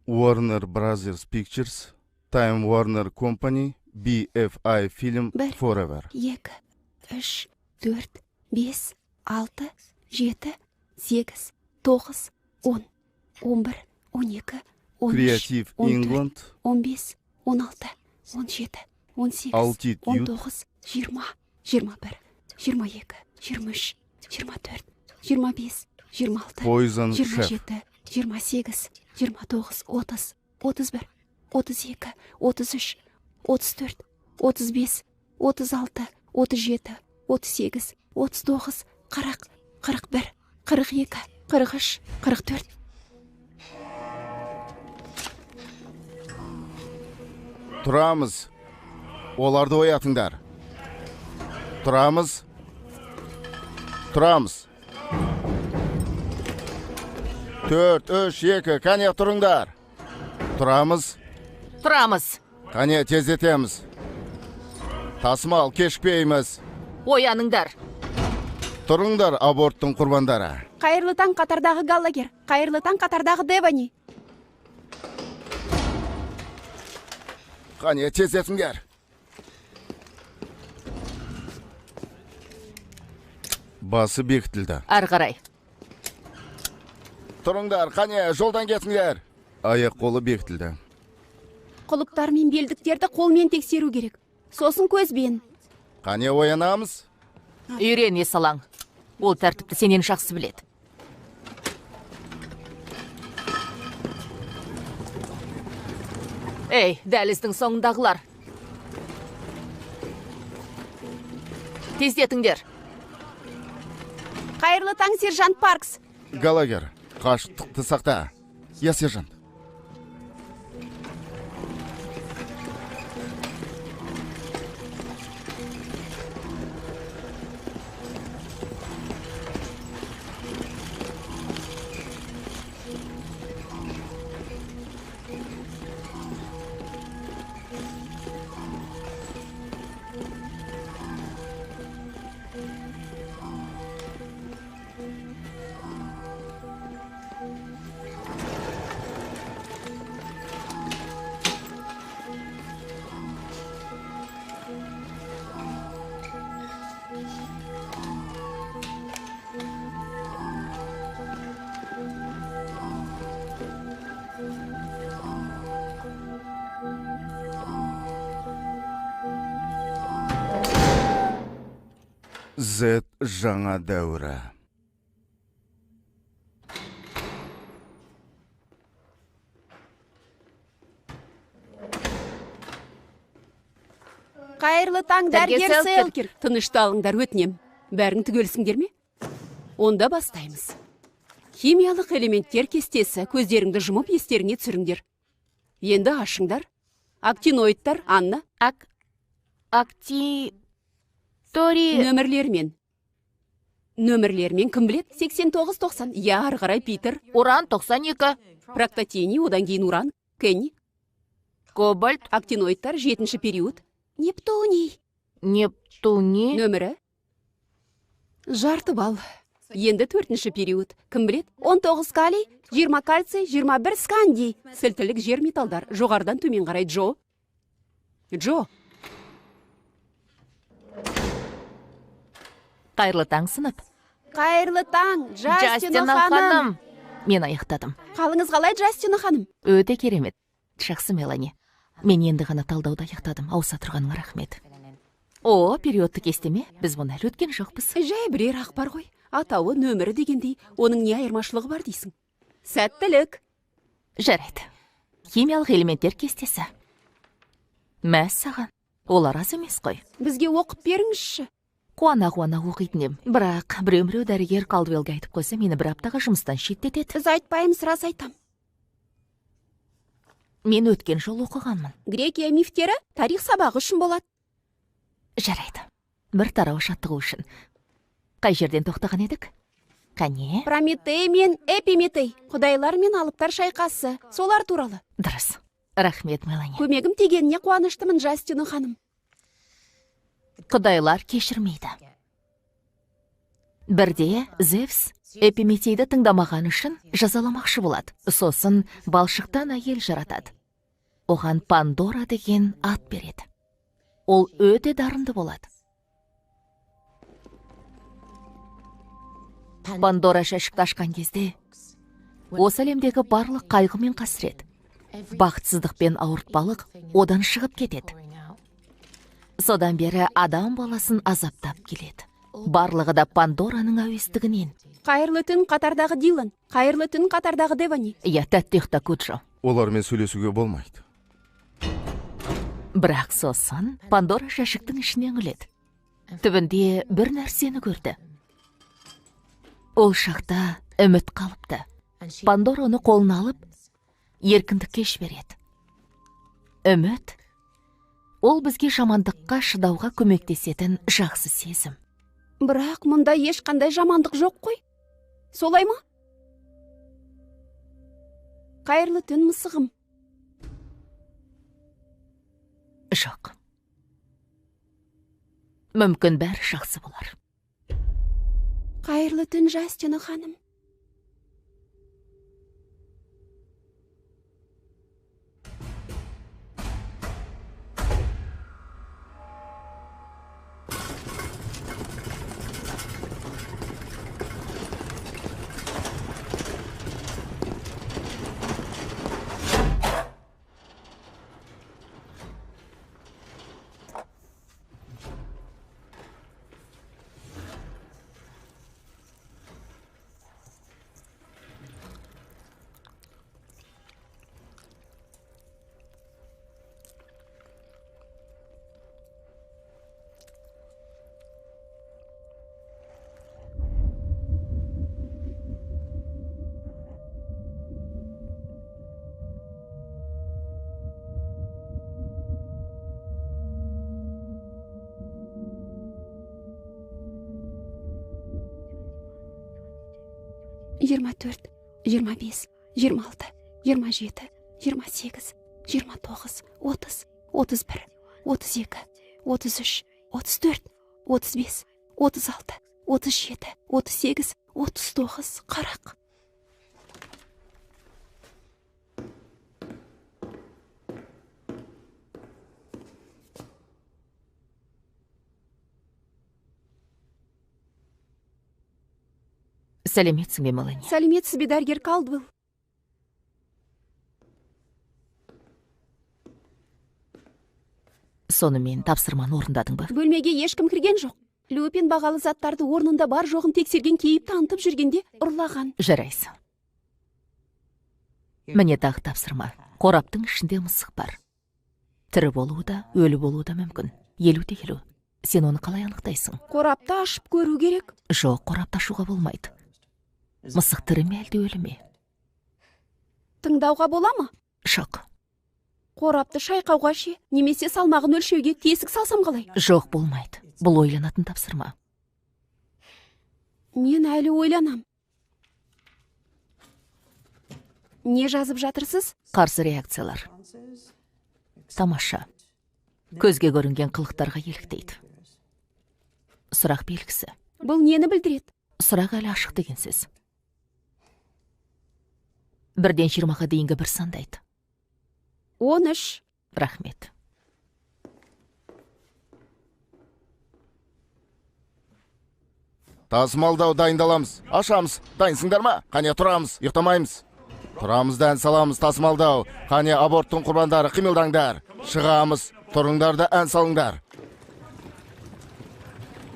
Warner Brothers Pictures, Time Warner Company, BFI Film Bir. Forever. 2, 3, 4, 5, 6, 7, 8, 9, 10, 11, 12, 13, Creative 14, England, 15, 16, 17, 18, Altitude, 19, 20, 21, 22, 23, 24, 25, 26, Poison Chef, 27, 28, 29, 30, 31, 32, 33, 34, 35, 36, 37, 38, 39, 40, 41, 42, 43, 44. Тұрамыз. Оларды оятыңдар. Тұрамыз. Тұрамыз. 4, 3, 2, кәне тұрыңдар. Тұрамыз. Тұрамыз. Кәне тездетеміз. Тасымал кешікпейміз. Ояныңдар. Тұрыңдар аборттың құрбандары. Қайырлы таң қатардағы Галлагер. Қайырлы таң қатардағы Девани. Қане тездетіңдер. Басы бекітілді. Ары қарай. Тұрыңдар, қане жолдан кетіңдер. Аяқ қолы бекітілді. Құлыптар мен белдіктерді қолмен тексеру керек. Сосын көзбен. Қане оянамыз? Үйрене салаң. Ол тәртіпті сенен жақсы біледі. Ей, дәліздің соңындағылар. Тездетіңдер. Қайырлы таң, сержант Паркс. Галагер, қашықтықты сақта. Я сержант. Z жаңа дәуірі. Қайырлы таң, дәрігер Селкер. Тынышталыңдар, өтінем. Бәрің түгелсіңдер ме? Онда бастаймыз. Химиялық элементтер кестесі. Көздеріңді жұмып, естеріңе түсіріңдер. Енді ашыңдар. Актиноидтар, Анна. Нөмірлермен. Нөмірлермен кім білет? 89-90. Я, ары қарай Питер. Уран 92. Проктотиний, одан кейін уран. Кенни. Кобальт. Актиноидтар, 7-ші период. Нептуний. Нептуний. Нөмірі. Жарты бал. Енді 4-ші период. Кім білет? 19 калий, 20 кальций, 21 скандий. Сілтілік жер металдар. Жоғардан төмен қарай Джо. Джо. Қайырлы таң, сынып. Қайырлы таң, Джастина ханым. ханым. Мен аяқтадым. Қалыңыз қалай, Джастина ханым? Өте керемет. Жақсы, Мелани. Мен енді ғана талдауды аяқтадым. Ауса тұрғаныңа рахмет. О, периодты кестеме? Біз бұны әлі өткен жоқпыз. Жай бірер ақпар ғой. Атауы нөмірі дегендей, оның не айырмашылығы бар дейсің? Сәттілік. Жарайды. Химиялық элементтер кестесі. Мәс саған. Олар аз емес қой. Бізге оқып беріңізші. Қуана-қуана оқитын ем. Бірақ біреу дәрігер Калдуэллге айтып қойса, мені бір аптаға жұмыстан шеттетеді. Біз айтпаймыз, рас айтам. Мен өткен жол оқығанмын. Грекия мифтері тарих сабағы үшін болады. Жарайды. Бір тарау жаттығу үшін. Қай жерден тоқтаған едік? Қане? Прометей мен Эпиметей. Құдайлар мен алыптар шайқасы. Солар туралы. Дұрыс. Рахмет, Мелани. Көмегім тегеніне қуаныштымын, Джастина ханым. Құдайлар кешірмейді. Бірде Зевс Эпиметейді тыңдамаған үшін жазаламақшы болады. Сосын балшықтан әйел жаратады. Оған Пандора деген ат береді. Ол өте дарынды болады. Пандора жәшікті ашқан кезде осы әлемдегі барлық қайғы мен қасірет, бақытсыздық пен ауыртпалық одан шығып кетеді. Содан бері адам баласын азаптап келеді. Барлығы да Пандораның әуестігінен. Қайырлы түн қатардағы Дилан, қайырлы түн қатардағы Девани. Тәтті ұйықта Куджо. Олармен сөйлесуге болмайды. Бірақ сосын Пандора жәшіктің ішінен үледі. Түбінде бір нәрсені көрді. Ол шақта үміт қалыпты. Пандора оны қолына алып, еркіндікке жібереді. Үміт ол бізге жамандыққа шыдауға көмектесетін жақсы сезім. Бірақ мұнда ешқандай жамандық жоқ қой. Солай ма? Қайырлы түн мысығым. Жоқ. Мүмкін бәрі жақсы болар. Қайырлы түн Жастина ханым. Жиырма төрт, 25, 26, 27, 28, 29, 30, 31, 32, 33, 34, 35, 36, 37, 38, 39, 40. Сәлеметсің бе, Мелани? Сәлеметсіз бе, дәрігер Калдвелл? Сонымен тапсырманы орындадың ба? Бөлмеге ешкім кірген жоқ. Люпин бағалы заттарды орнында бар жоғын тексерген кейіп танытып жүргенде ұрлаған. Жарайсың. Міне тағы тапсырма. Қораптың ішінде мысық бар. Тірі болуы да, өлі болуы да мүмкін. 50-50. Сен оны қалай анықтайсың? Қорапты ашып көру керек. Жоқ, қорапты ашуға болмайды. Мысық тірі ме әлде өлі ме? Тыңдауға бола ма? Жоқ. Қорапты шайқауға ше, немесе салмағын өлшеуге тесік салсам қалай? Жоқ, болмайды. Бұл ойланатын тапсырма. Мен әлі ойланам. Не жазып жатырсыз? Қарсы реакциялар. Тамаша. Көзге көрінген қылықтарға еліктейді. Сұрақ белгісі. Бұл нені білдіреді? Сұрақ әлі ашық деген сөз. 1-ден 20-ға дейінгі бір сандайды. 13. Рахмет. Тасымалдау дайындаламыз. Ашамыз. Дайынсыңдар ма? Қане тұрамыз, ұйықтамаймыз. Тұрамыз да ән саламыз. Тасымалдау. Қане аборттың құрбандары қимылдаңдар. Шығамыз. Тұрыңдар да ән салыңдар.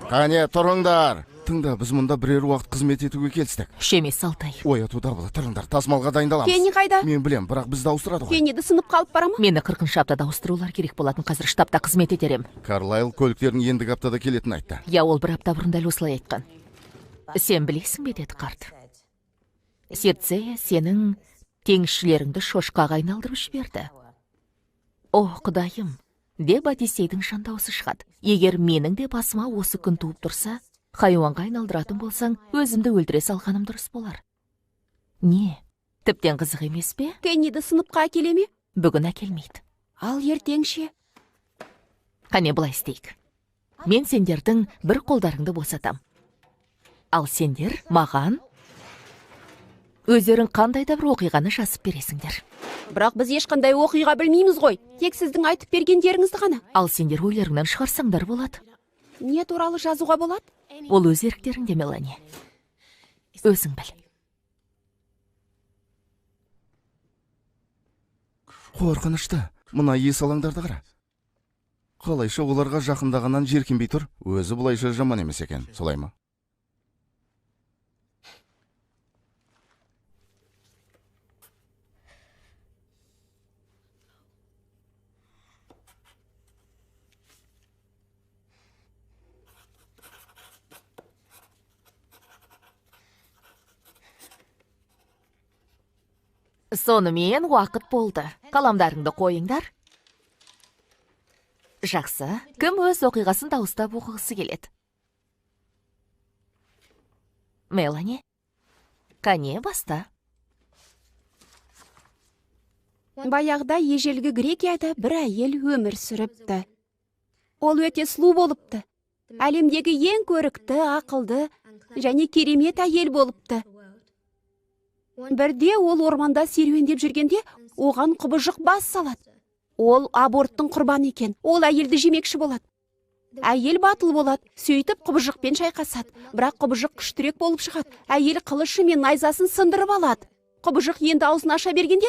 Қане тұрыңдар. Тыңда, біз мұнда бірер уақыт қызмет етуге келістік. Үш емес 6 ай. Оятуда болды, тұрыңдар. Тасымалға дайындаламыз. Кенни қайда? Мен білем, бірақ бізді ауыстырады ғой. Кенниді сынып қалып бара ма? Мені 40-шы аптада ауыстырулар керек болатын. Қазір штабта қызмет етерем. Карлайл көліктерін ендігі аптада келетін айтты. Ол бір апта бұрын дәл осылай айтқан. Сен білесің бе, деді қарт. Сердцея сенің теңізшілеріңді шошқаға айналдырып жіберді. О, құдайым, деп Одиссейдің жан дауысы шығады. Егер менің де басыма осы күн туып тұрса, хайуанға айналдыратын болсаң, өзімді өлтіре салғаным дұрыс болар. Не? Тіптен қызық емес пе? Кенниді сыныпқа әкеле ме? Бүгін әкелмейді. Ал ертең ше? Қане былай істейік. Мен сендердің бір қолдарыңды босатам. Ал сендер маған өздерің қандай да бір оқиғаны жазып бересіңдер. Бірақ біз ешқандай оқиға білмейміз ғой. Тек сіздің айтып бергендеріңізді ғана. Ал сендер ойларыңнан шығарсаңдар болады. Не туралы жазуға болады? Ол өз еріктеріңде, Мелани. Өзің біл. Қорқынышты. Мына ес алаңдарды қара. Қалайша оларға жақындағаннан жеркенбей тұр. Өзі бұлайша жаман емес екен, солай ма? Сонымен уақыт болды. Қаламдарыңды қойыңдар. Жақсы. Кім өз оқиғасын дауыстап оқығысы келеді? Мелани? Қане, баста. Баяғыда ежелгі Грекияда бір әйел өмір сүріпті. Ол өте сұлу болыпты. Әлемдегі ең көрікті, ақылды және керемет әйел болыпты. Бірде ол орманда серуендеп жүргенде, оған құбыжық бас салады. Ол аборттың құрбаны екен. Ол әйелді жемекші болады. Әйел батыл болады, сөйтіп құбыжықпен шайқасады. Бірақ құбыжық күштірек болып шығады. Әйел қылышы мен найзасын сындырып алады. Құбыжық енді аузын аша бергенде,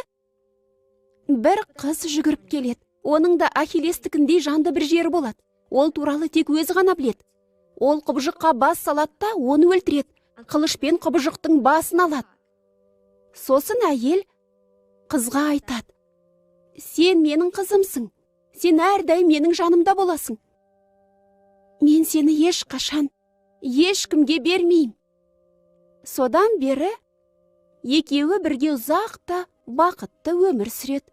бір қыз жүгіріп келеді. Оның да Ахиллестікіндей жанды бір жері болады. Ол туралы тек өзі ғана біледі. Ол құбыжыққа бас салады да, оны өлтіреді. Қылышпен құбыжықтың басын алады. Сосын әйел қызға айтады: сен менің қызымсың, сен әрдайым менің жанымда боласың. Мен сені ешқашан, ешкімге бермеймін. Содан бері екеуі бірге ұзақ та бақытты өмір сүреді.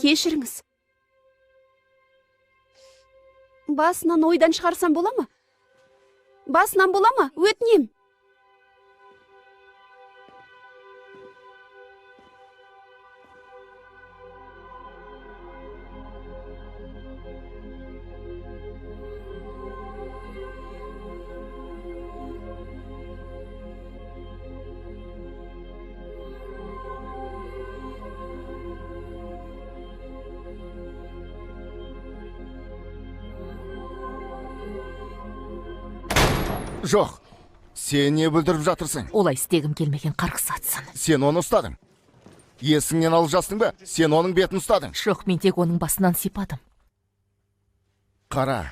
Кешіріңіз. Басынан ойдан шығарсам бола ма? Басынан бола ма? Өтінем. Жоқ, сен не бүлдіріп жатырсың? Олай істегім келмеген қарғыс атсын. Сен оны ұстадың. Есіңнен алып жастың ба? Сен оның бетін ұстадың. Жоқ, мен тек оның басынан сипадым. Қара.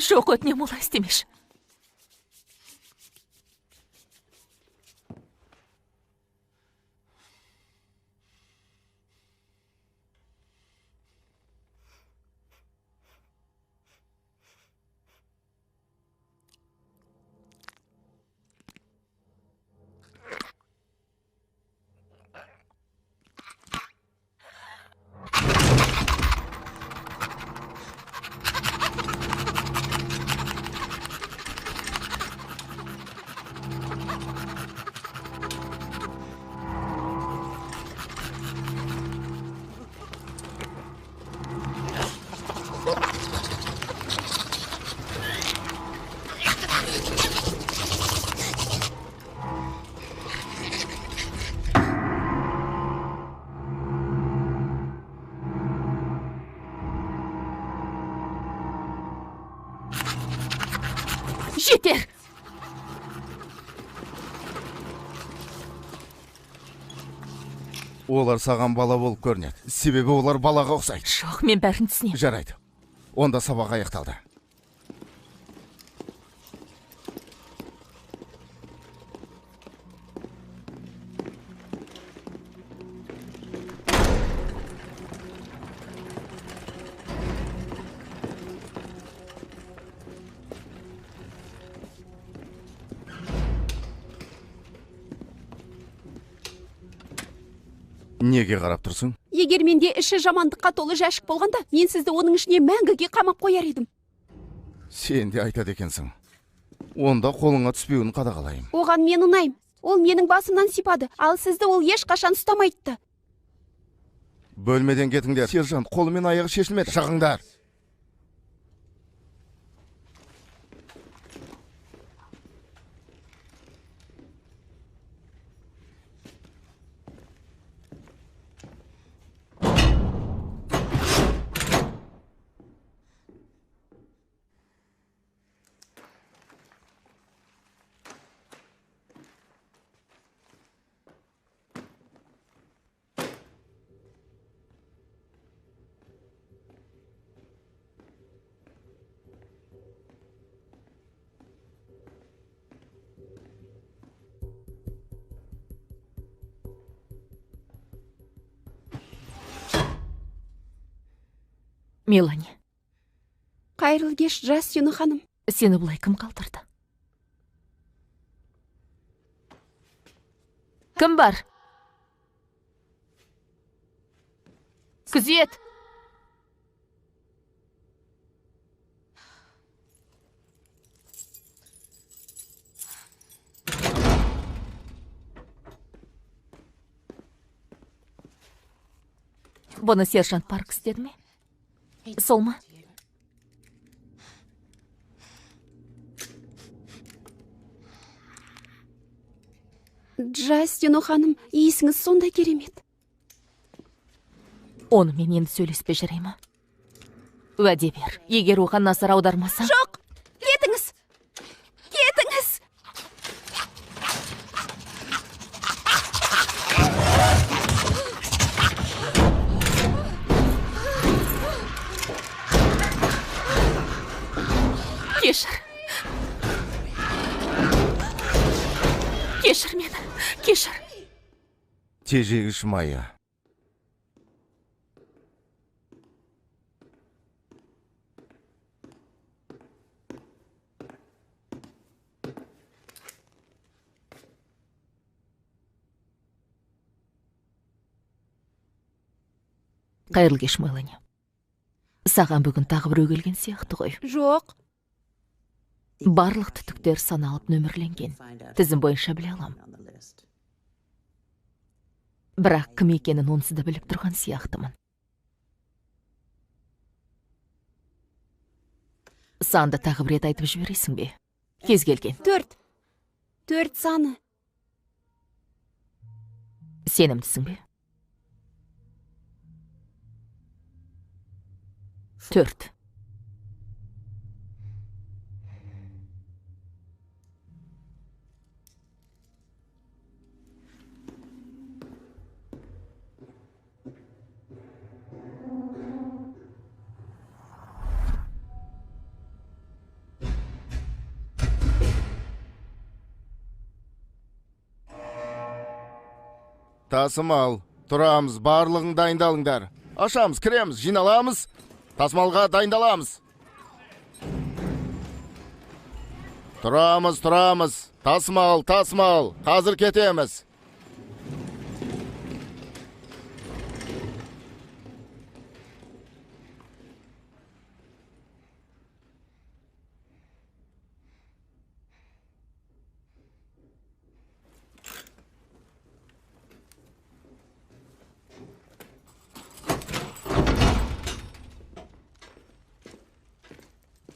Жоқ, өтінем, олай істемеші. Жетер! Олар саған бала болып көрінеді. Себебі олар балаға ұқсайды. Жоқ, мен бәрін түсінемін. Жарайды. Онда сабақ аяқталды. Неге қарап тұрсың? Егер менде іші жамандыққа толы жәшік болғанда, мен сізді оның ішіне мәңгіге қамап қояр едім. Сен де айтады екенсің. Онда қолыңа түспеуін қадағалайым. Оған мен ұнайым. Ол менің басымнан сипады, ал сізді ол ешқашан ұстамайды. Бөлмеден кетіңдер. Сержант қолы мен аяғы шешілмеді. Шығыңдар. Мелани, Қайырлы кеш, Джастина ханым. сені бұлай кім қалдырды? Кім бар? Күзет! Бұны сержант Паркс деді ме? Сол ма? Джастина ханым, иісіңіз сондай керемет. Оны мен енді сөйлеспе жарай ма? Уәде бер, егер оған назар аудармасаң... Жоқ, кетіңіз! Кетіңіз! Кешір. Кешір мені, кешір. Тежегіш Майя. Қайырлы кеш, Мелани. Саған бүгін тағы біреу келген сияқты ғой. Жоқ. Барлық түтіктер саналып нөмірленген. Тізім бойынша біле алам. Бірақ кім екенін онсыз да біліп тұрған сияқтымын. Санды тағы бір рет айтып жібересің бе? Кез келген. 4. 4 саны. Сенімдісің бе? 4. Тасымал. Тұрамыз, барлығын дайындалыңдар. Ашамыз, кіреміз, жиналамыз. Тасымалға дайындаламыз. Тұрамыз. Тасымал. Қазір кетеміз.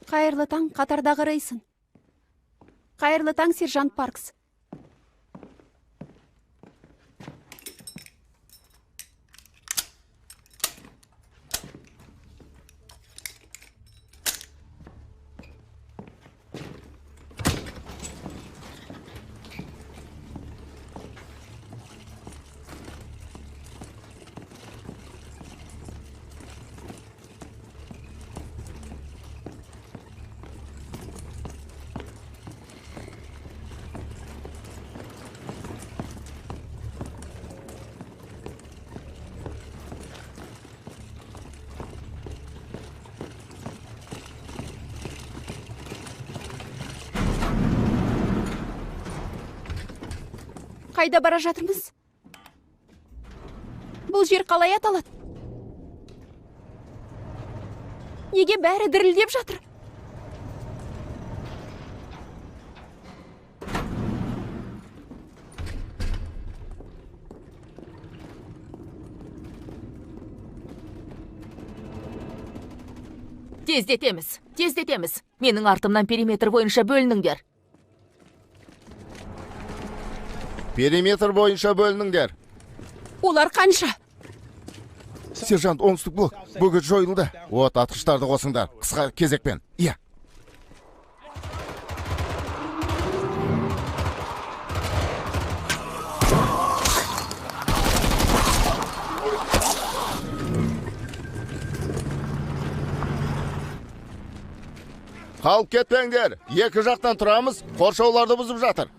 Қайырлы таң, қатарда қарайсың. Қайырлы таң, сержант Паркс. Қайда бара жатырмыз? Бұл жер қалай аталады? Неге бәрі дірілдеп жатыр? Тездетеміз. Менің артымнан периметр бойынша бөлініңдер. Периметр бойынша бөлініңдер. Олар қанша? Сержант, оңтүстік блок бөгет жойылды. От атқыштарды қосыңдар. Қысқа кезекпен. Иә. Қалып кетпеңдер. Екі жақтан тұрамыз, қоршауларды бұзып жатыр.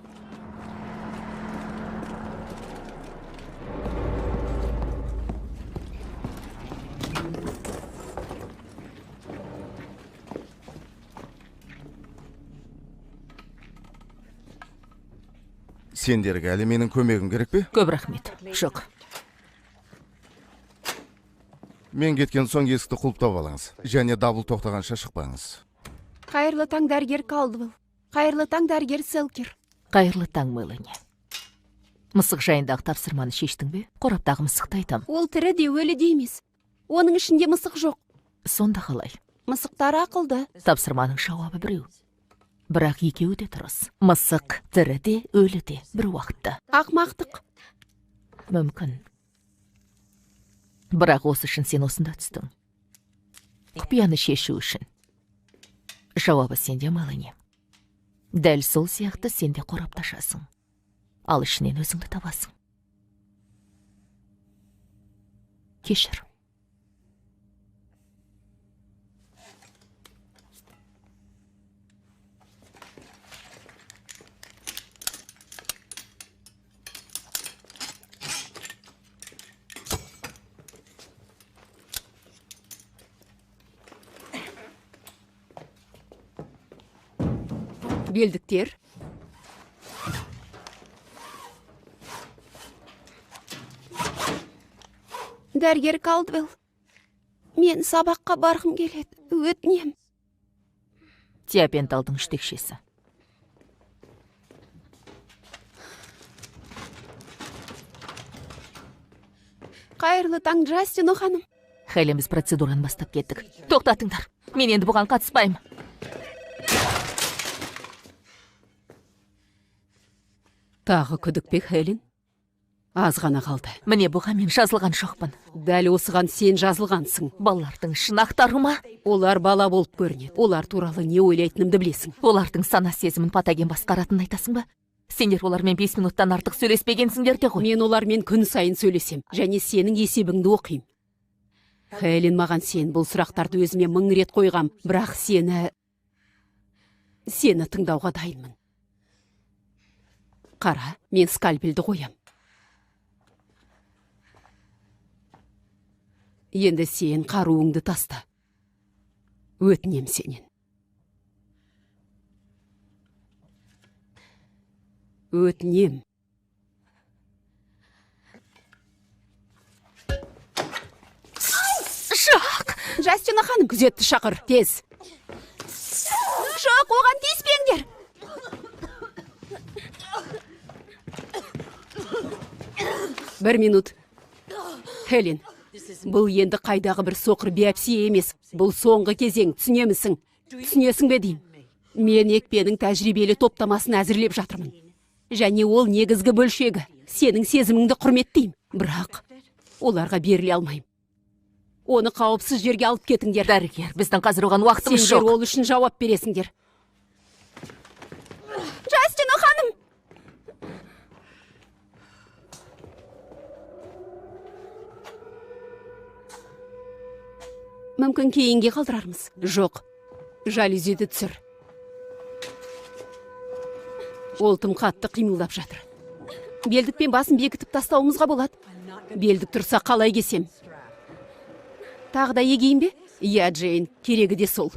Сендерге әлі менің көмегім керек пе? Көп рахмет. Жоқ. Мен кеткен соң есікті құлыптап алыңыз. Және дабыл тоқтағанша шықпаңыз. Қайырлы таң, дәрігер Калдвелл. Қайырлы таң, дәрігер Селкер. Қайырлы таң, Мелани. Мысық жайындағы тапсырманы шештің бе? Қораптағы мысықты айтам. Ол тірі де өлі де емес. Оның ішінде мысық жоқ. Сонда қалай? Мысықтар ақылды. Тапсырманың жауабы біреу. Бірақ екеуі де тұрыс. Мысық тірі де, өлі де бір уақытта. Ақмақтық. Мүмкін. Бірақ осы үшін сен осында түстің. Құпияны шешу үшін. Жауабы сенде, Мелани. Дәл сол сияқты сенде қорапташасың. Ал ішінен өзіңді табасың. Кешір. Белдіктер. Дәрігер Калдвелл. Мен сабаққа барғым келеді. Өтінем. Тиопенталдың үштекшесі. Қайырлы таң, Джастино ханым. Хәйлеміз процедураны бастап кеттік. Тоқтатыңдар. Мен енді бұған қатыспаймын. Тағы күдік пе, Хелен? Аз ғана қалды. Міне бұған мен жазылған жоқпын. Дәл осыған сен жазылғансың. Балалардың шынақтары ма? Олар бала болып көрінеді. Олар туралы не ойлайтынымды білесің. Олардың сана сезімін патоген басқаратынын айтасың ба? Сендер олармен 5 минуттан артық сөйлеспегенсіңдер де ғой. Мен олармен күн сайын сөйлесем, және сенің есебіңді оқимын. Хелен, маған сен бұл сұрақтарды өзіме 1000 рет қойғам, бірақ сені тыңдауға дайынмын. Қара, мен скальпельді қоям. Енді сен қаруыңды таста. Өтінем сенен. Өтінем. Жоқ! Джастина ханым, күзетті шақыр, тез. Жоқ, оған тиіспеңдер. Бір минут. Хелен, бұл енді қайдағы бір соқыр биопсия емес. Бұл соңғы кезең, түсінемісің? Түсінесің бе дейм? Мен екпенің тәжірибелі топтамасын әзірлеп жатырмын. Және ол негізгі бөлшегі. Сенің сезіміңді құрметтейм. Бірақ оларға беріле алмайым. Оны қауіпсіз жерге алып кетіңдер. Дәрігер, біздің қазір оған уақытымыз жоқ. Сендер ол үшін жауап бересіңдер. Джастина ханым! Мүмкін кейінге қалдырармыз. Жоқ. Жалюзиді түсір. Ол тым қатты қимылдап жатыр. Белдікпен басын бекітіп тастауымызға болады. Белдік тұрса қалай кесем? Тағы да егейін бе? Иә, Джейн, керегі де сол.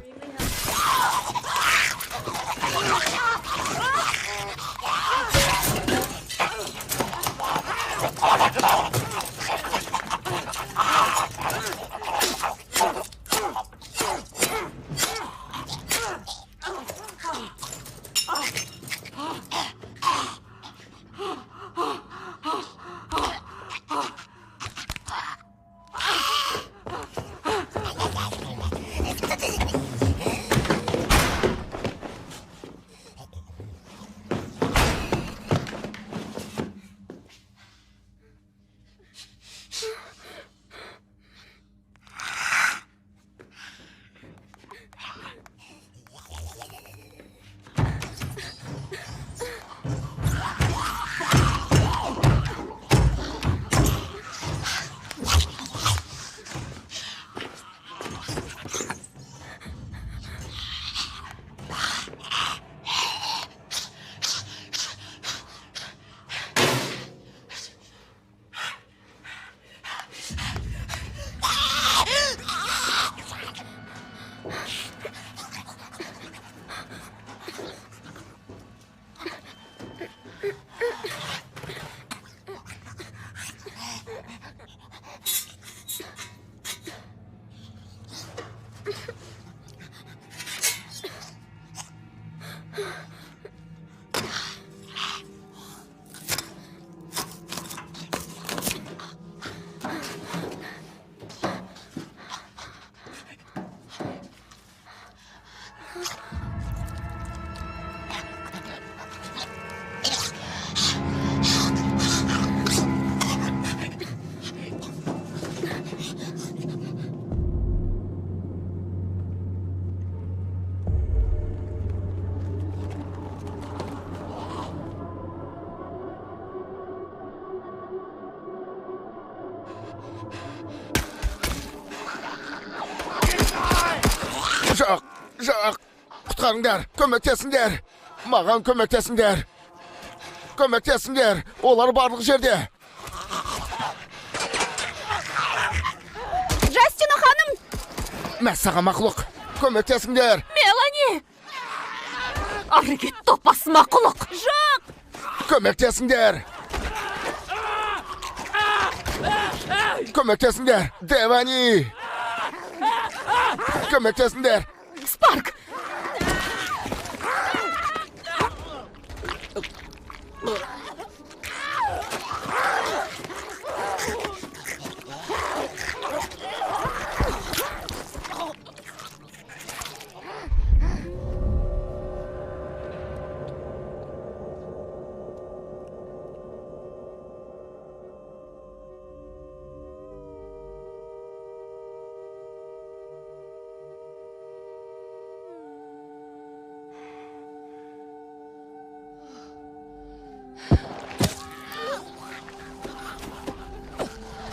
Жоқ, құтқарыңдар, көмектесіңдер. Маған көмектесіңдер. Көмектесіңдер, олар барлық жерде. Жастина ханым! Мәссаған мақұлық, көмектесіңдер. Мелани! Ары кет, топас мақұлық! Жоқ! Көмектесіңдер. Көмектесіңдер, Девани. Көмектесіңдер. Спарк!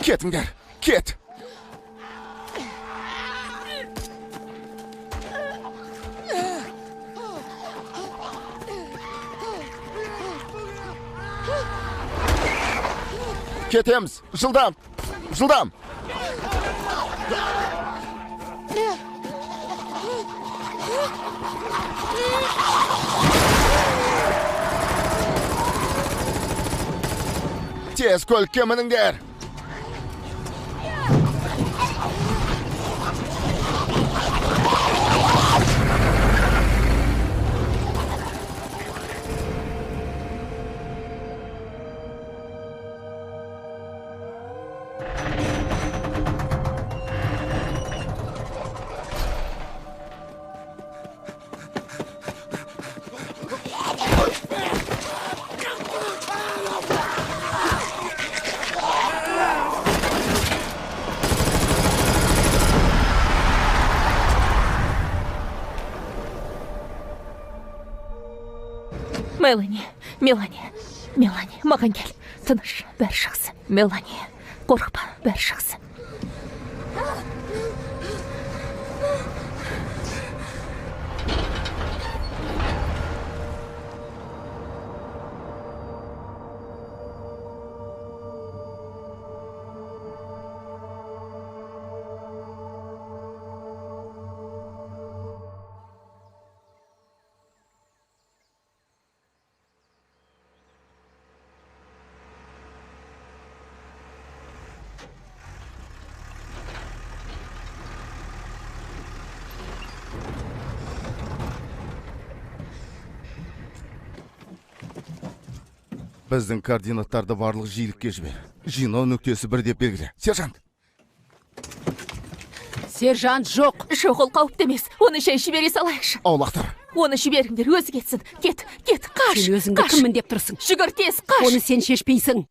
Кетіңдер, кет. Кетеміз, жылдам, жылдам. Тез көлікке мініңдер. Мелани, маған кел. Тыныш, бәрі жақсы. Мелани, қорықпа, бәрі жақсы. Біздің координаттарды барлық жиілікке жібер. Жинау нүктесі бір деп белгіле. Сержант! Сержант жоқ! Жоқ, ол қауіпті емес. Оны жай жібере салайықшы. Аулақтар! Оны жіберіңдер, өзі кетсін. Кет, қаш! Сен өзіңді кіммін деп тұрсың? Жүгір тез, қаш! Оны сен шешпейсің.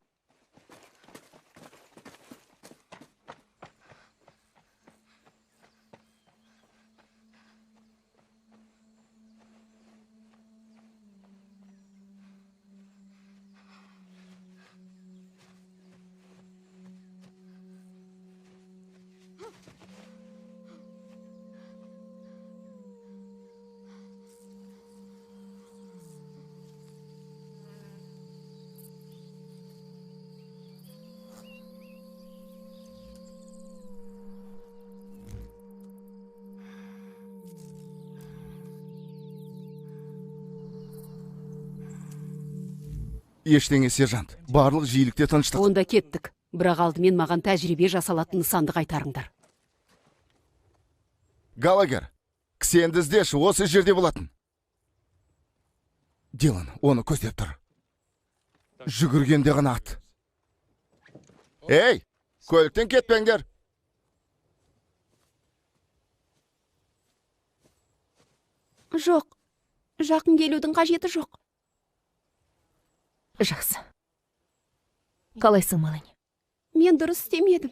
Ештеңе, сержант. Барлық жиілікте тыныштық. Онда кеттік. Бірақ алдымен маған тәжірибе жасалатын нысанды қайтарыңдар. Галагер, кісенді іздеші, осы жерде болатын. Дилан, оны көздеп тұр. Жүгіргенде ғана ат. Ей, көліктен кетпеңдер. Жоқ, жақын келудің қажеті жоқ. Жақсы. Қалайсың, малыне? Мен дұрыс істемедім.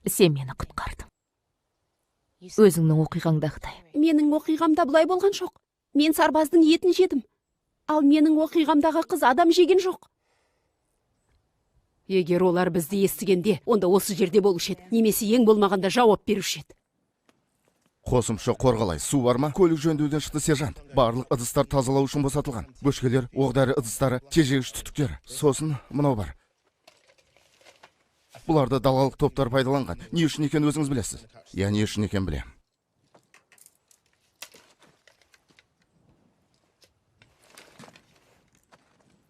Сен мені құтқардың. Өзіңнің оқиғаңдағыдай. Менің оқиғамда бұлай болған жоқ. Мен сарбаздың етін жедім. Ал менің оқиғамдағы қыз адам жеген жоқ. Егер олар бізді естігенде, онда осы жерде болушы еді. Немесе ең болмағанда жауап беруші еді. Қосымша қорғалай, су бар ма? Көлік жөндеуден шықты, сержант. Барлық ыдыстар тазалау үшін босатылған. Бөшкелер, оқ-дәрі ыдыстары, тежегіш түтіктер. Сосын мынау бар. Бұларды далалық топтар пайдаланған. Не үшін екен өзіңіз білесіз? Я не үшін екен білем.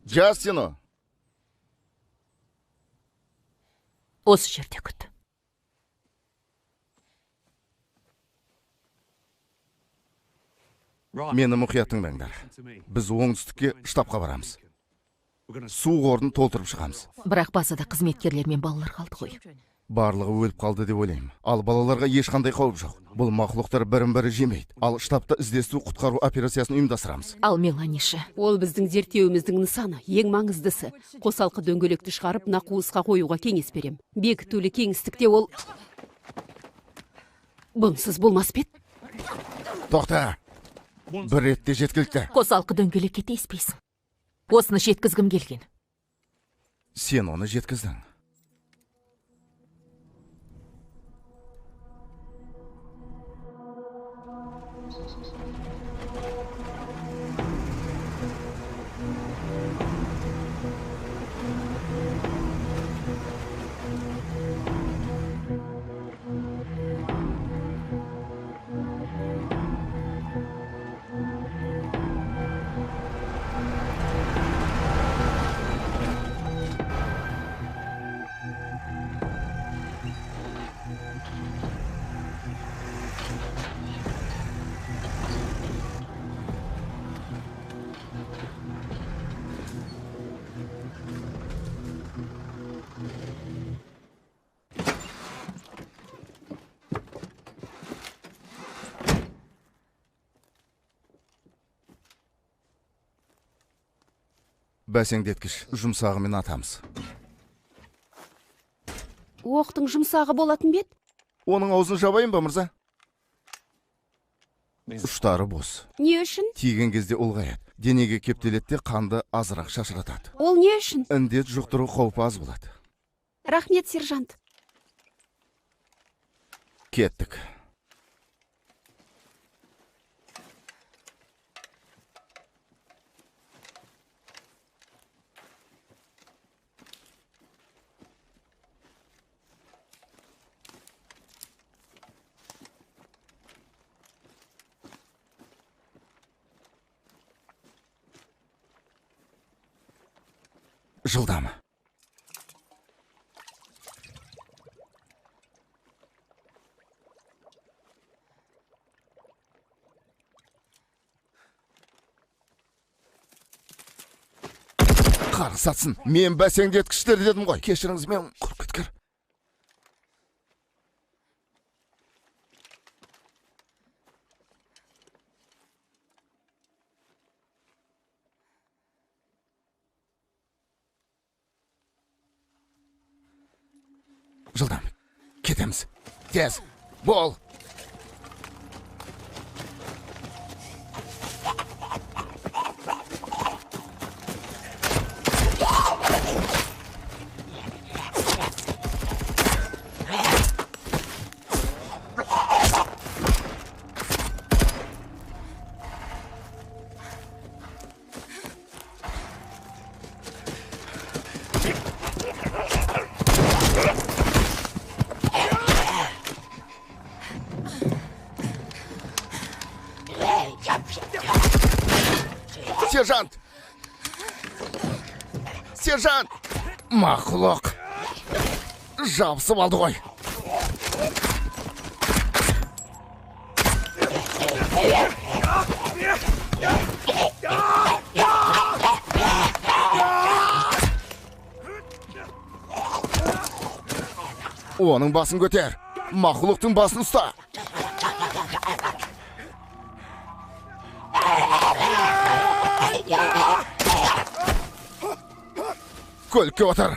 Джастино! Осы жерде күт. Мені мұқият тыңдаңдар. Біз оңтүстікке штабқа барамыз. Су қорын толтырып шығамыз. Бірақ базада қызметкерлер мен балалар қалды ғой. Барлығы өліп қалды деп ойлаймын. Ал балаларға ешқандай қауіп жоқ. Бұл мақұлықтар бірін-бірі жемейді. Ал штабта іздестіру құтқару операциясын ұйымдастырамыз. Ал Меланиша? Ол біздің зерттеуіміздің нысаны, ең маңыздысы. Қосалқы дөңгелекті шығарып, нақуысқа қоюға кеңес берем. Бекітулі кеңістікте ол... Бұнсыз болмас бет. Тоқта! Бір ретте жеткілікті. Қосалқы дөңгелекке тиіспейсің. Осыны жеткізгім келген. Сен оны жеткіздің. Бәсеңдеткіш, жұмсағымен атамыз. Оқтың жұмсағы болатын бет? Оның аузын жабайын ба, мырза? Ұштары бос. Не үшін? Тиген кезде ұлғаяды. Денеге кептелетте қанды азырақ шашыратады. Ол не үшін? Індет жұқтыру қаупі аз болады. Рахмет, сержант. Кеттік. Жылдам. Қарғыс атсын. Мен бәсеңдеткіштер дедім ғой. Кешіріңіз, мен құрып кеткір. Жылдам. Кетеміз. Тез. Бол. Сержант, сержант! Мақұлық! Жабысып алды ғой. Оның басын көтер. Мақұлықтың басын ұста. Көлікке отыр.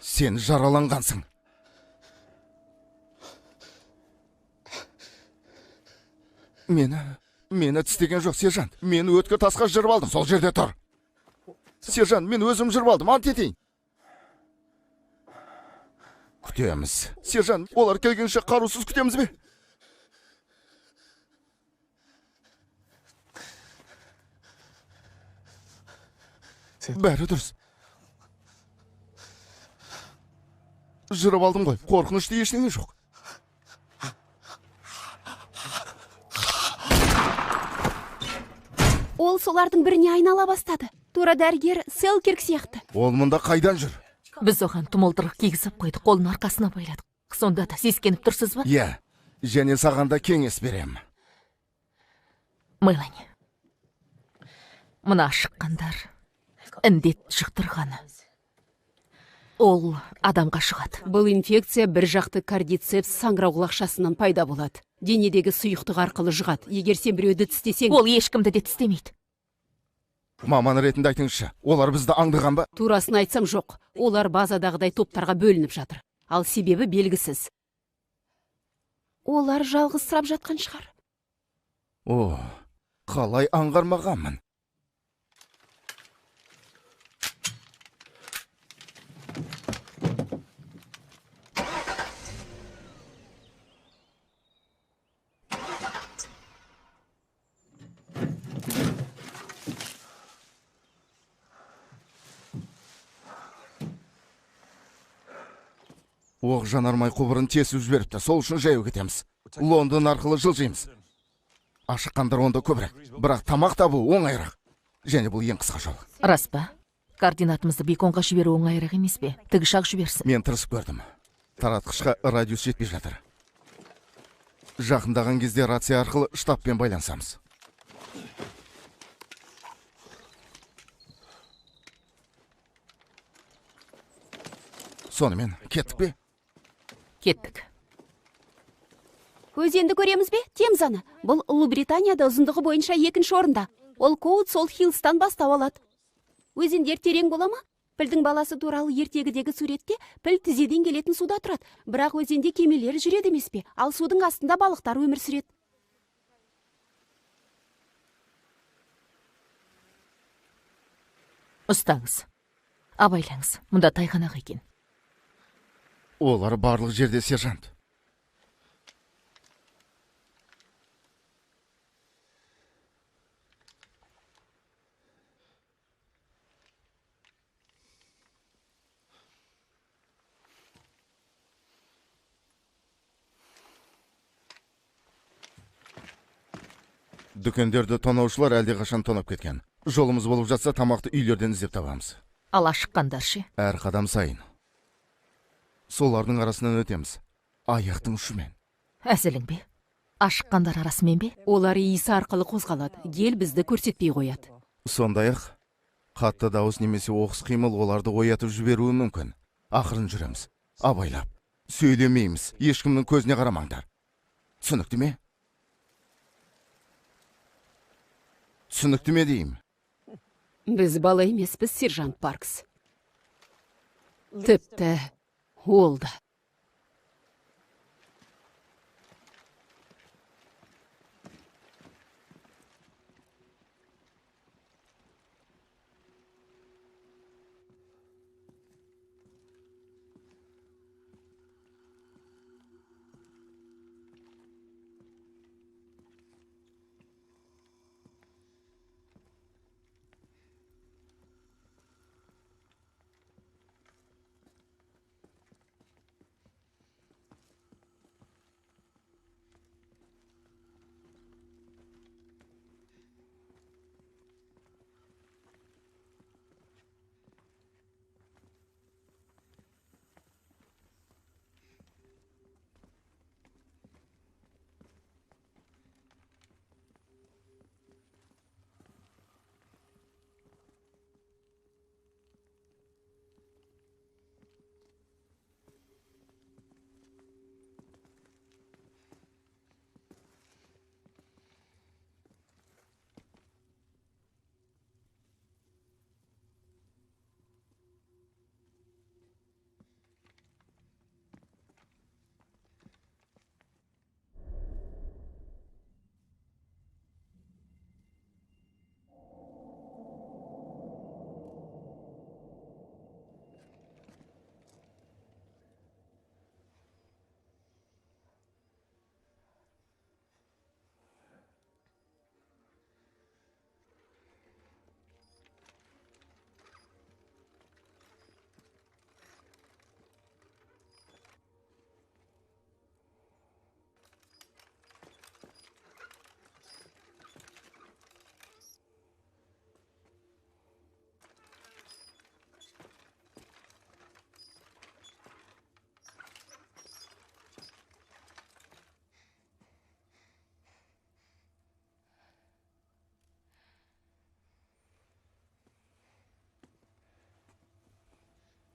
Сен жараланғансың. Мені тістеген жоқ, сержант. Мен өткір тасқа жырып алдым. Сол жерде тұр. Сержант, мен өзім жырып алдым. Ант етейін. Күтеміз. Сержант, олар келгенше қарусыз күтеміз бе? Бәрі дұрыс. Жырып алдым ғой. Қорқынышты ештеңе жоқ. Ол солардың біріне айнала бастады. Тура дәрігер Селкирк сияқты. Ол мұнда қайдан жүр? Біз оған тұмылдырық кигізіп қойдық, қолын арқасына байладық. Сонда да сескеніп тұрсыз ба? Иә, және саған да кеңес берем. Мелани, мына шыққандар індет жұқтырғаны. Ол адамға шығады. Бұл инфекция бір жақты кардицепс саңырау құлақшасынан пайда болады. Денедегі сұйықтық арқылы жұғады. Егер сен біреуді тістесең, Ол ешкімді де тістемейді. Маман ретінде айтыңызшы, олар бізді аңдыған ба? турасын айтсам жоқ. Олар базадағыдай топтарға бөлініп жатыр. Ал себебі белгісіз. Олар жалғызсырап жатқан шығар. О, қалай аңғармағанмын. Оқ жанармай құбырын тесіп жіберіпті. Сол үшін жаяу кетеміз. Лондон арқылы жылжимыз. Ашыққандар онда көбірек. Бірақ тамақ табу оңайырақ. Және бұл ең қысқа жол. Рас па? Координатымызды беконға жіберу оңайырақ емес пе? Тікішақ жіберсін. Мен тырысып көрдім. Таратқышқа радиус жетпей жатыр. Жақындаған кезде рация арқылы штабпен байлансамыз. Сонымен кеттік пе? Кеттік. Өзенді көреміз бе? Темзаны. Бұл Ұлыбританияда ұзындығы бойынша екінші орында. Ол Коут сол Хиллстан бастау алады. Өзендер терең бола ма? Пілдің баласы туралы ертегідегі суретте піл тізеден келетін суда тұрады. Бірақ өзенде кемелер жүреді емес пе? Ал судың астында балықтар өмір сүреді. Ұстаңыз. Абайлаңыз. Мұнда тайғанақ екен. Олар барлық жерде, сержант. Дүкендерді тонаушылар әлдеқашан тонап кеткен. Жолымыз болып жатса, тамақты үйлерден іздеп табамыз. Ал ашыққандар ше? Әр қадам сайын. Солардың арасынан өтеміз. Аяқтың ұшымен. Әзілің бе? Ашыққандар арасымен бе? Олар иісі арқылы қозғалады. Гел бізді көрсетпей қояды. Сондай-ақ, қатты дауыс немесе оқыс қимыл оларды оятып жіберуі мүмкін. Ақырын жүреміз. Абайлап. Сөйлемейміз. Ешкімнің көзіне қарамаңдар. Түсінікті ме? Түсінікті ме деймін? Біз бала емеспіз, сержант Паркс. Тіпті ол да.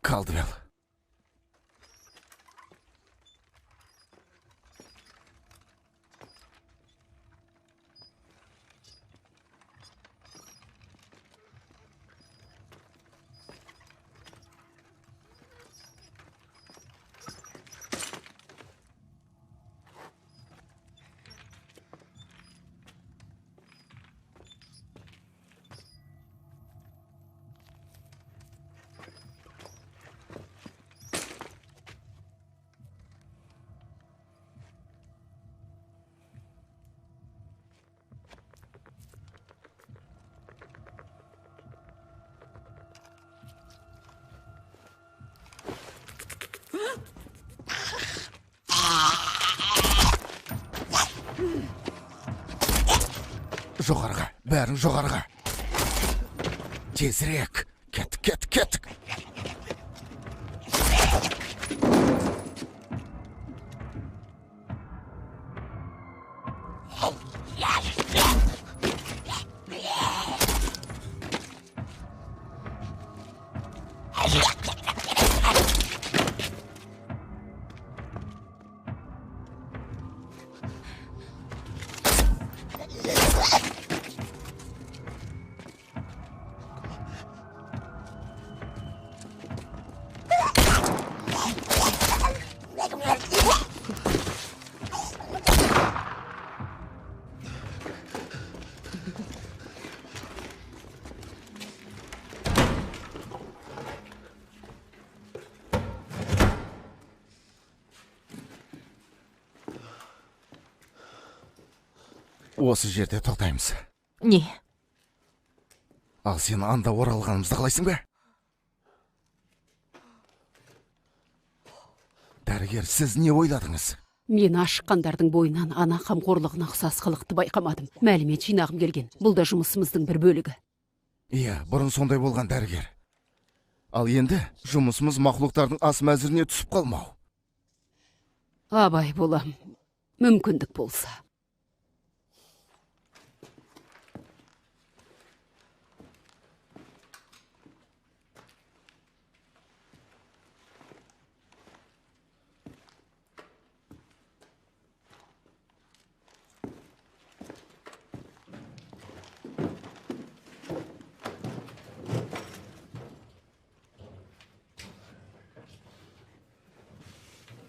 Калдвелл. Жоғарға, бәрің жоғарға. Тезірек. Кеттік. Осы жерде тоқтаймыз. Не? Ал сен анда оралғанымызды қалайсың бе? Дәрігер, сіз не ойладыңыз? Мен ашыққандардың бойынан ана қамқорлығына ұқсас қылықты байқамадым. Мәлімет жинағым келген. Бұл да жұмысымыздың бір бөлігі. Иә, бұрын сондай болған дәрігер. Ал енді жұмысымыз мақұлықтардың ас мәзіріне түсіп қалмау. Абай болам. Мүмкіндік болса.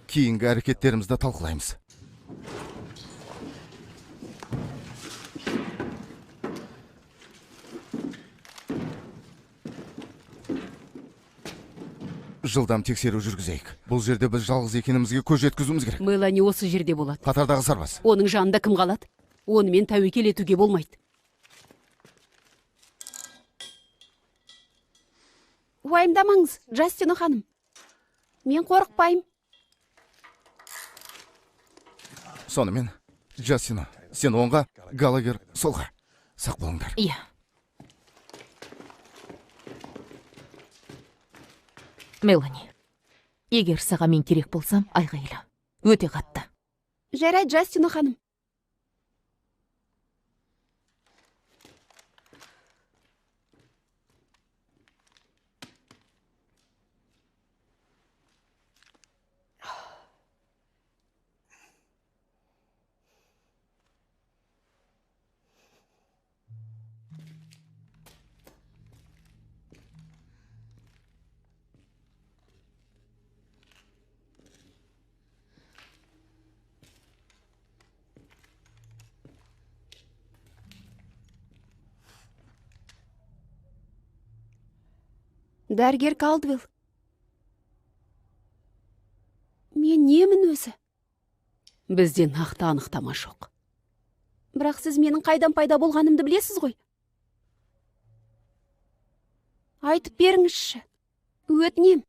Кейінгі әрекеттерімізді талқылаймыз. Жылдам тексеру жүргізейік. Бұл жерде біз жалғыз екенімізге көз жеткізуіміз керек. Мелани осы жерде болады. Қатардағы сарбаз. Оның жанында кім қалады? Онымен тәуекел етуге болмайды. Уайымдамаңыз, Джастина ханым. Мен қорықпайым. Сонымен, Джастина, сен оңға, Галагер солға. Сақ болыңдар. Иә. Мелани, егер саған мен керек болсам, айғайла. Өте қатты. Жарай, Джастина ханым. Дәрігер Калдвелл. Мен немін өзі? Бізде нақты анықтама жоқ. Бірақ сіз менің қайдан пайда болғанымды білесіз ғой? Айтып беріңізші. Өтінем.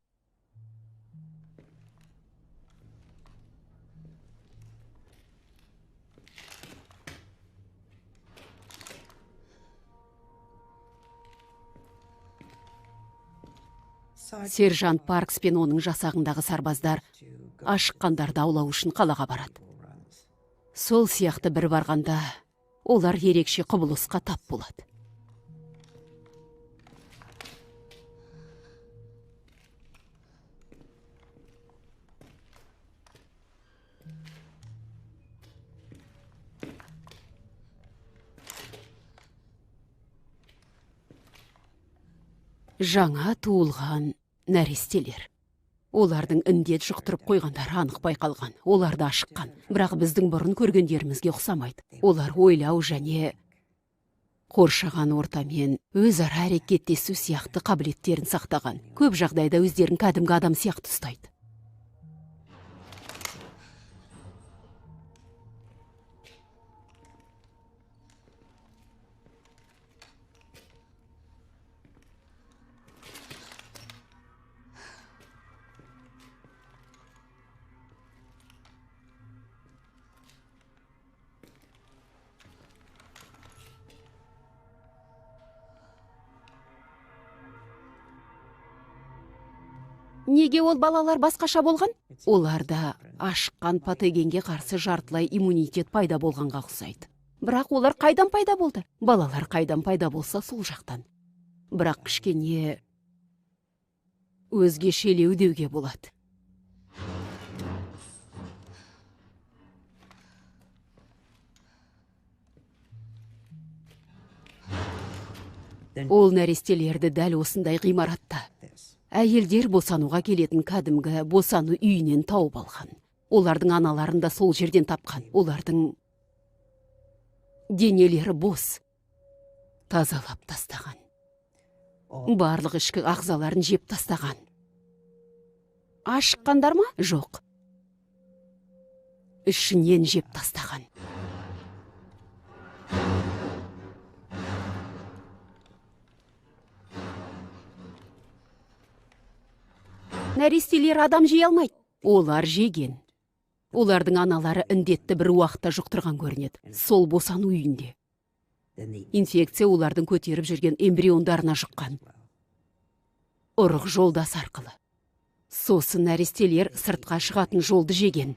Сержант Паркс пен оның жасағындағы сарбаздар ашыққандарды аулау үшін қалаға барады. Сол сияқты бір барғанда олар ерекше құбылысқа тап болады. Жаңа туылған нәрестелер. Олардың індет жұқтырып қойғандары анық байқалған. Оларды ашыққан. Бірақ біздің бұрын көргендерімізге ұқсамайды. Олар ойлау және қоршаған ортамен өзара әрекеттесу сияқты қабілеттерін сақтаған. Көп жағдайда өздерін кәдімгі адам сияқты ұстайды. Неге ол балалар басқаша болған? Оларда ашыққан патогенге қарсы жартылай иммунитет пайда болғанға ұқсайды. Бірақ олар қайдан пайда болды? Балалар қайдан пайда болса сол жақтан. Бірақ кішкене өзгешелеу деуге болады. Ол нәрестелерді дәл осындай ғимаратта әйелдер босануға келетін кәдімгі босану үйінен тауып алған. Олардың аналарын да сол жерден тапқан. Олардың денелері бос, тазалап тастаған. Барлық ішкі ағзаларын жеп тастаған. Ашыққандар ма? Жоқ. Ішінен жеп тастаған. Нәрестелер адам жей алмайды. Олар жеген. Олардың аналары індетті бір уақытта жұқтырған көрінеді. Сол босану үйінде. Инфекция олардың көтеріп жүрген эмбриондарына жұққан. Ұрық жолдас арқылы. Сосын нәрестелер сыртқа шығатын жолды жеген.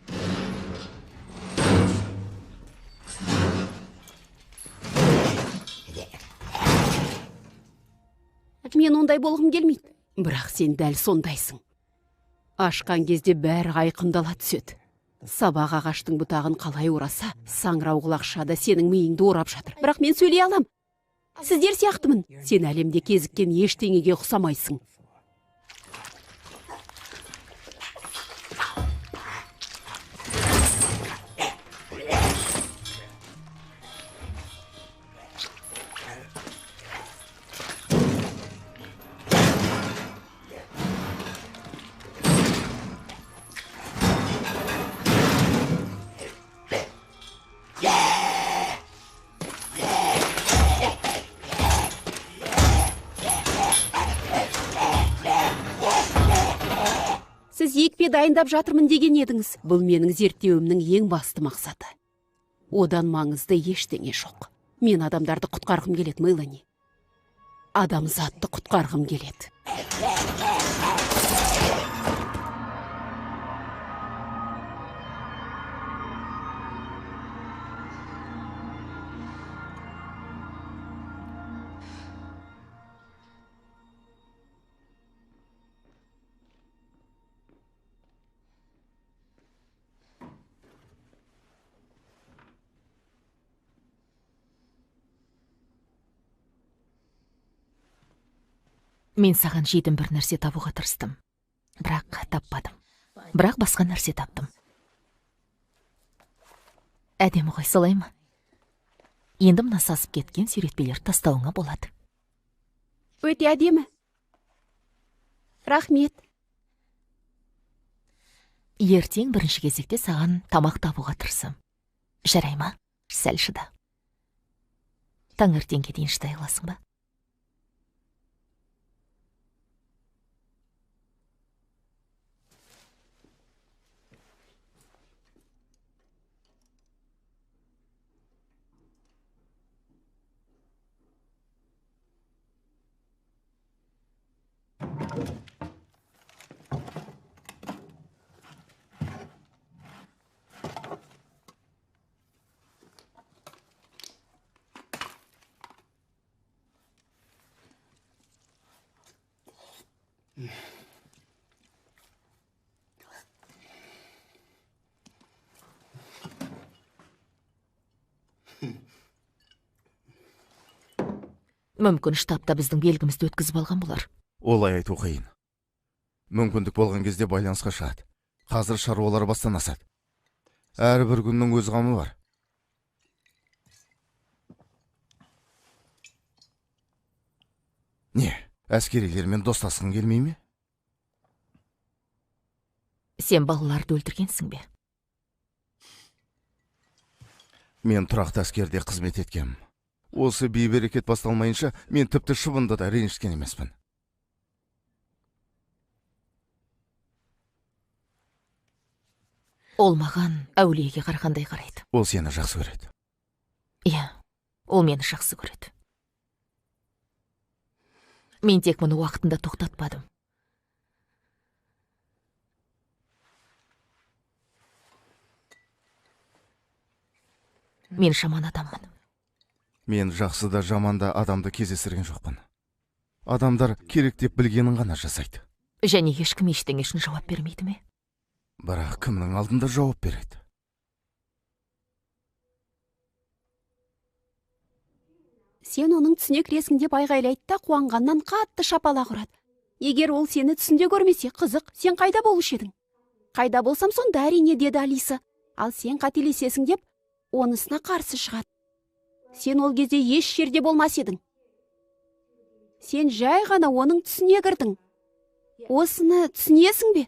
Мен ондай болғым келмейді. Бірақ сен дәл сондайсың. Ашқан кезде бәрі айқындала түседі. Сабақ ағаштың бұтағын қалай ораса, саңырау құлақша да сенің миыңды орап жатыр. Бірақ мен сөйлей алам. Сіздер сияқтымын. Сен әлемде кезіккен ештеңеге ұқсамайсың. Сіз екпе дайындап жатырмын деген едіңіз. Бұл менің зерттеуімнің ең басты мақсаты. Одан маңызды ештеңе жоқ. Мен адамдарды құтқарғым келеді, Мелани. Адамзатты құтқарғым келеді. Мен саған жейтін бір нәрсе табуға тырыстым. Бірақ таппадым. Бірақ басқа нәрсе таптым. Әдемі ғой, солай ма? Енді мына сасып кеткен сүйретпелер тастауыңа болады. Өте әдемі. Рахмет. Ертең бірінші кезекте саған тамақ табуға тырысам. Жарай ма? Сәл шыда. Таңертеңге дейін шыдай аласың ба? Мүмкін штабта біздің белгімізді өткізіп алған болар. Олай айту қиын. Мүмкіндік болған кезде байланысқа шығады. Қазір шаруалар бастан асады. Әрбір күннің өз қамы бар. Не, әскерилермен достасқың келмей ме? Сен балаларды өлтіргенсің бе? Мен тұрақты әскерде қызмет еткем. Осы бейберекет басталмайынша мен тіпті шыбынды да ренжіткен емеспін. Ол маған әулиеге қарағандай қарайды. Ол сені жақсы көреді. Иә, ол мені жақсы көреді. Мен тек мұны уақытында тоқтатпадым. Мен жаман адаммын. Мен жақсы да жаман да адамды кездестірген жоқпын. Адамдар керек деп білгенін ғана жасайды. Және ешкім ештеңе үшін жауап бермейді ме? Бірақ кімнің алдында жауап береді? Сен оның түсіне кіресің деп айғайлайды да қуанғаннан қатты шапалақ ұрады. Егер ол сені түсінде көрмесе, қызық, сен қайда болушы едің? Қайда болсам сонда әрине, деді Алиса. Ал сен қателесесің деп онысына қарсы шығады. Сен ол кезде еш жерде болмас едің. Сен жай ғана оның түсіне кірдің. Осыны түсінесің бе?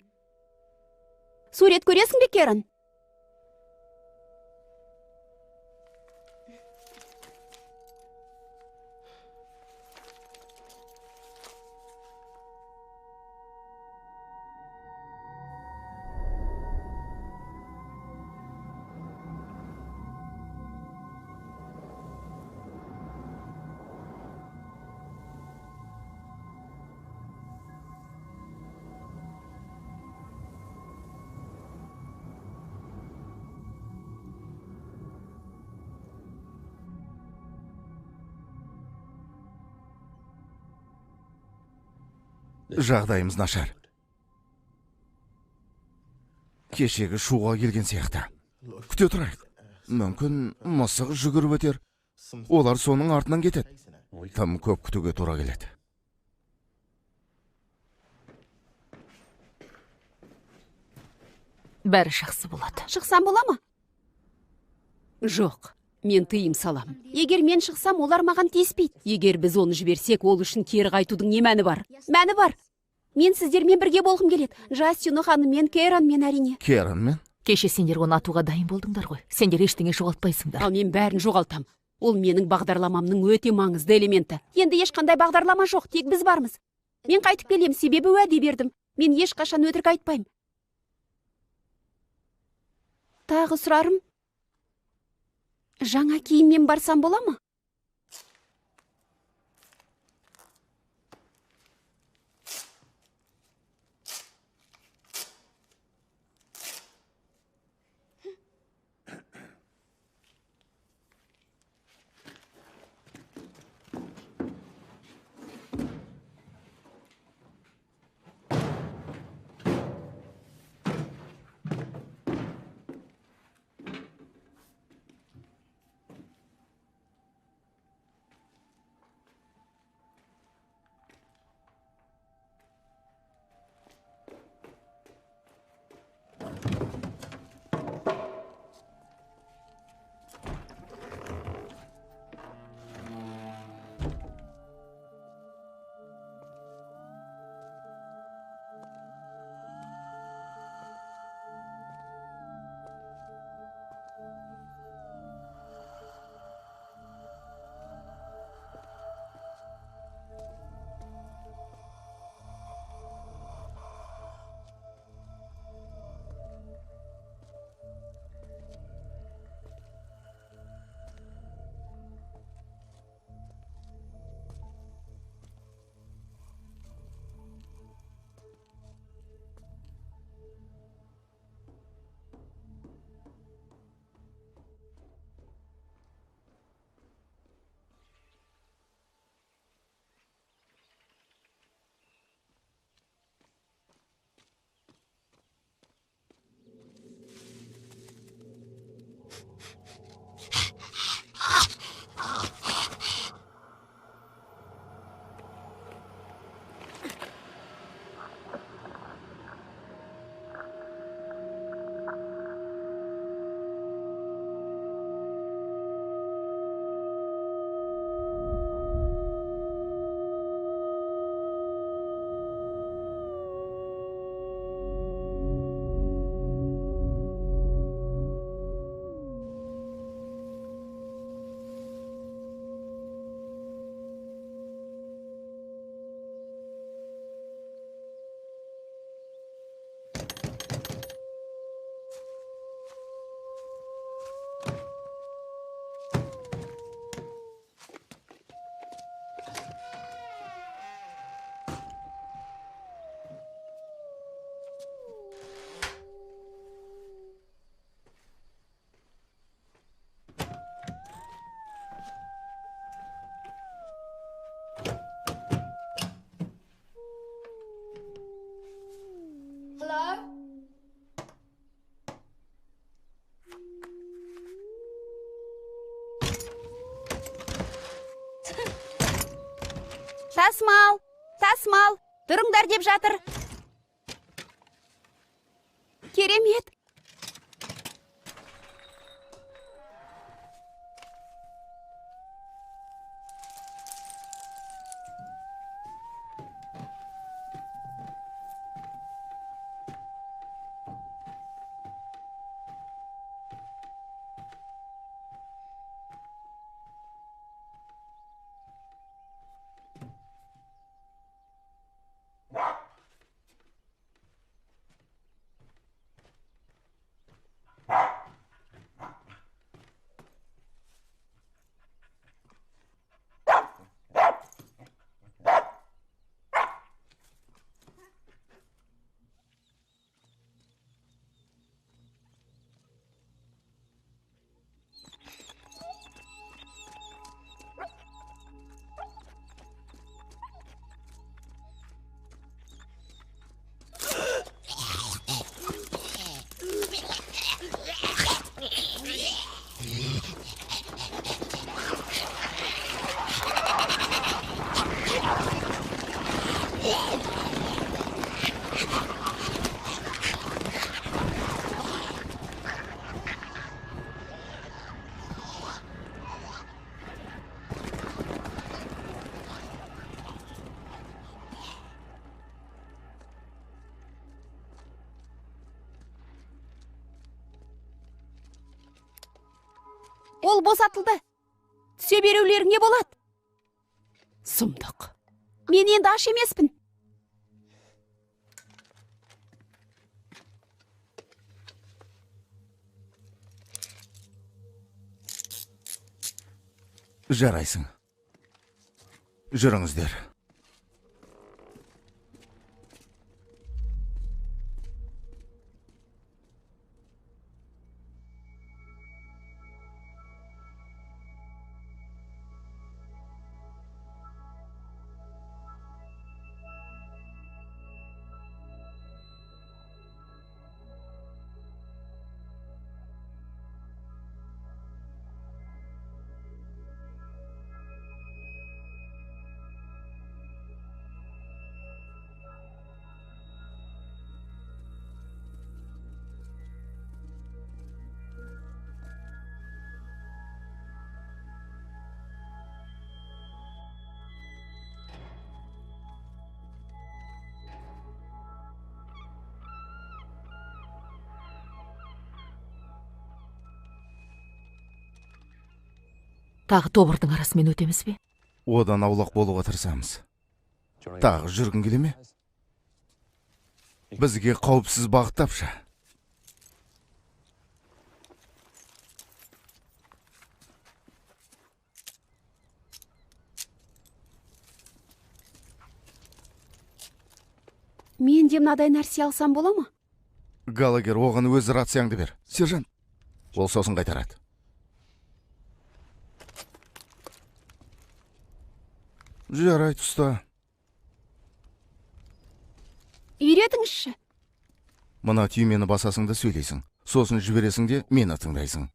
Сурет көресің бе, Керан? Жағдайымыз нашар. Кешегі шуға келген сияқты. Күте тұрайық. Мүмкін мысық жүгіріп өтер. Олар соның артынан кетеді. Тым көп күтуге тура келеді. Бәрі жақсы болады. Шықсам бола ма? Жоқ, мен тыйым салам. Егер мен шықсам, олар маған тиіспейді. Егер біз оны жіберсек, ол үшін кері қайтудың не мәні бар? Мәні бар. Мен сіздермен бірге болғым келеді. Жастину ханыммен, Керанмен әрине. Керанмен? Кеше сендер оны атуға дайын болдыңдар ғой. Сендер ештеңе жоғалтпайсыңдар. Ал мен бәрін жоғалтам. Ол менің бағдарламамның өте маңызды элементі. Енді ешқандай бағдарлама жоқ, тек біз бармыз. Мен қайтып келем, себебі уәде бердім. Мен ешқашан өтірік айтпаймын. Тағы сұрарым, жаңа киіммен барсам бола ма? Тасымал, тасымал, тұрыңдар деп жатыр. Керемет. Ол босатылды. Түсе берулеріңе болады. Сұмдық. Мен енді аш емеспін. Жарайсың. Жүріңіздер. Тағы тобырдың арасымен өтеміз бе? Одан аулақ болуға тырысамыз. Тағы жүргің келе ме? Бізге қауіпсіз бағыт тапшы. Мен де мынадай нәрсе алсам бола ма? Галагер, оған өз рацияңды бер. Сержант, ол сосын қайтарады. Жарайды, ұста. Үйретіңізші. Мына түймені басасың да сөйлейсің. Сосын жібересің де мені тыңдайсың.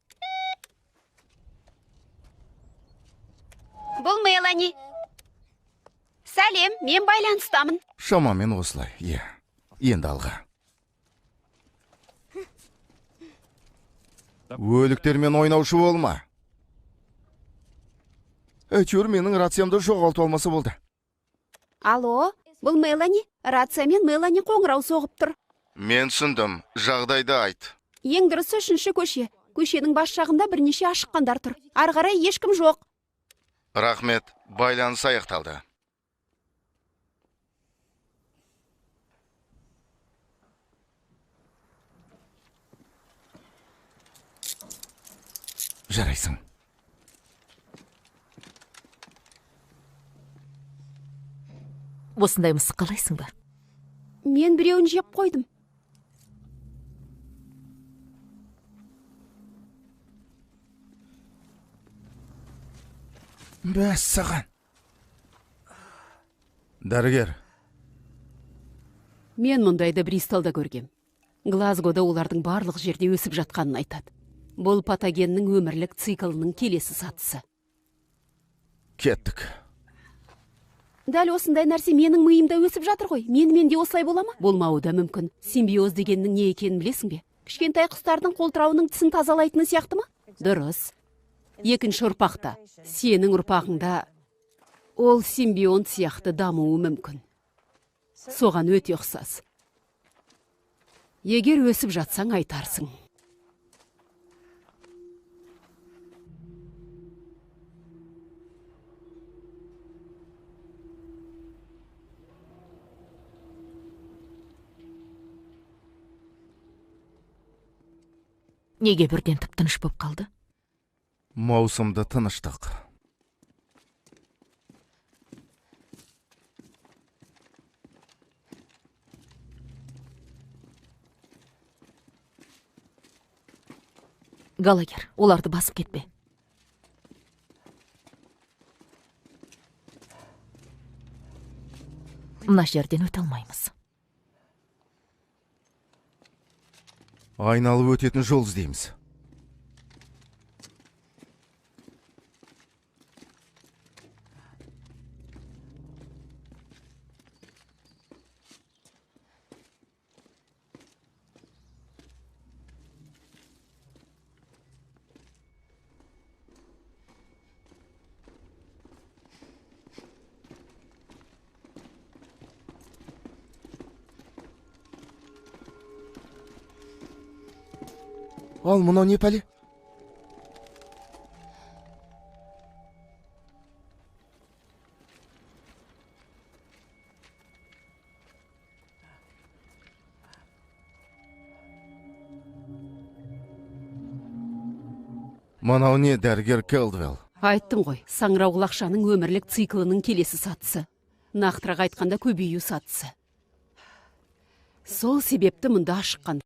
Бұл Мелани. Сәлем, мен байланыстамын. Шамамен осылай, е. Енді алға. Өліктермен ойнаушы болма. Әйтеуір менің рациямды жоғалтып алмасы болды. Алло, бұл Мелани. Рациямен Мелани қоңырау соғып тұр. Мен түсіндім, жағдайды айт. Ең дұрысы 3-ші көше. Көшенің бас жағында бірнеше ашыққандар тұр. Ары қарай ешкім жоқ. Рахмет, байланыс аяқталды. Жарайсың. Осындай мысық қалайсың ба? Мен біреуін жеп қойдым. Бәс саған. Дәрігер. Мен мұндайды Бристолда көргем. Глазгода олардың барлық жерде өсіп жатқанын айтады. Бұл патогеннің өмірлік циклының келесі сатысы. Кеттік. Дәл осындай нәрсе менің миымда өсіп жатыр ғой. Менімен де осылай бола ма? Болмауы да мүмкін. Симбиоз дегеннің не екенін білесің бе? Кішкентай құстардың қолтырауының тісін тазалайтыны сияқты ма? Дұрыс. Екінші ұрпақта, сенің ұрпағыңда ол симбионт сияқты дамуы мүмкін. Соған өте ұқсас. Егер өсіп жатсаң айтарсың. Неге бірден тып-тыныш боп қалды? Маусымды тыныштық. Галагер, оларды басып кетпе. Мына жерден өте алмаймыз. Айналып өтетін жол іздейміз. Ал, мұнау не пәле? Мұнау не, дәрігер Келдвелл? Айттым ғой, саңырау құлақшаның өмірлік циклының келесі сатысы. Нақтырақ айтқанда көбею сатысы. Сол себепті мұнда ашыққан.